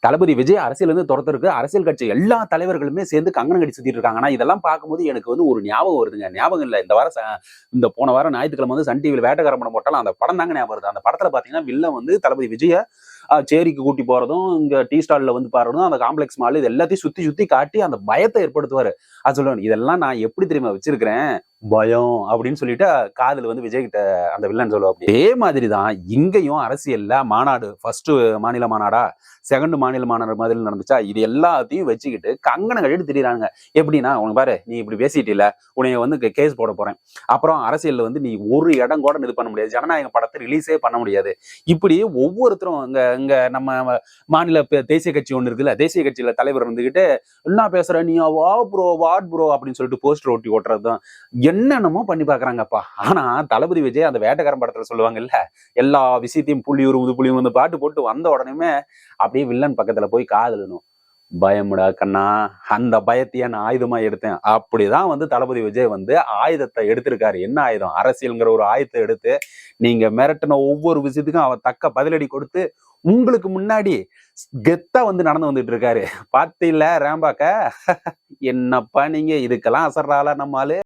தளபதி விஜய் அரசியல் இருந்து துரத்துருக்கு அரசியல் கட்சி எல்லா தலைவர்களுமே சேர்ந்து கங்கணம் கட்டி சுத்திட்டு இருக்காங்க. ஆனா இதெல்லாம் பார்க்கும்போது எனக்கு வந்து ஒரு ஞாபகம் வருதுங்க. ஞாபகம் இல்ல, இந்த வாரம் இந்த போன வாரம் ஞாயிற்றுக்கிழமை வந்து சன் டிவியில் வேட்டைக்காரன் படம் போட்டாலும் அந்த படம் தாங்க ஞாபகம் வருது. அந்த படத்துல பாத்தீங்கன்னா வில்லன் வந்து தளபதி விஜய சேரிக்கு கூட்டி போறதும், இங்க டீ ஸ்டால்ல வந்து பாடுறதும், அந்த காம்ப்ளெக்ஸ் மால் இது எல்லாத்தையும் சுத்தி சுத்தி காட்டி அந்த பயத்தை ஏற்படுத்துவாரு. அது சொல்லுவாரு, இதெல்லாம் நான் எப்படி தெரியுமா வச்சிருக்கிறேன், பயம் அப்படின்னு சொல்லிட்டு காதுல வந்து விஜய் கிட்ட அந்த வில்லன் சொல்லுவா. அதே மாதிரிதான் இங்கேயும் அரசியல்ல மாநாடு, ஃபர்ஸ்ட் மாநில மாநாடா, செகண்ட் மாநில மாநாடு மாதிரி நடந்துச்சா, இது எல்லாத்தையும் வச்சுக்கிட்டு கங்கணம் கட்டிட்டு திரியிறாங்க. எப்படின்னா, உனக்கு பாரு நீ இப்படி பேசிட்டு இல்ல, உனைய வந்து கேஸ் போட போறேன், அப்புறம் அரசியல்ல வந்து நீ ஒரு இடம் கூட இது பண்ண முடியாது, ஜனநாயக படத்தை ரிலீஸே பண்ண முடியாது. இப்படி ஒவ்வொருத்தரும் இங்க இங்க நம்ம மாநில தேசிய கட்சி ஒண்ணு இருக்குல்ல, தேசிய கட்சியில தலைவர் இருந்துகிட்டு என்ன பேசுற நீ, வா ப்ரோ வாட் ப்ரோ அப்படின்னு சொல்லிட்டு போஸ்டர் ஒட்டி ஓட்டுறதுதான் என்னென்னமோ பண்ணி பாக்குறாங்கப்பா. ஆனா தளபதி விஜய் அந்த வேட்டைக்காரன் படத்துல சொல்லுவாங்கல்ல, எல்லா விஷயத்தையும் புள்ளி வந்து பாட்டு போட்டு வந்த உடனே அப்படியே வில்லன் பக்கத்துல போய் காதலணும், பயமுடா கண்ணா, அந்த பயத்தையே நான் ஆயுதமா எடுத்தேன். அப்படிதான் வந்து தளபதி விஜய் வந்து ஆயுதத்தை எடுத்திருக்காரு. என்ன ஆயுதம்? அரசியல்ங்கிற ஒரு ஆயுதத்தை எடுத்து நீங்க மிரட்டின ஒவ்வொரு விஷயத்துக்கும் அவர் தக்க பதிலடி கொடுத்து உங்களுக்கு முன்னாடி கெத்தா வந்து நடந்து வந்துட்டு இருக்காரு. பாத்தீங்களா ரேம்பாக்க? என்னப்பா நீங்க இதுக்கெல்லாம் அசர்றாளா நம்மாலு?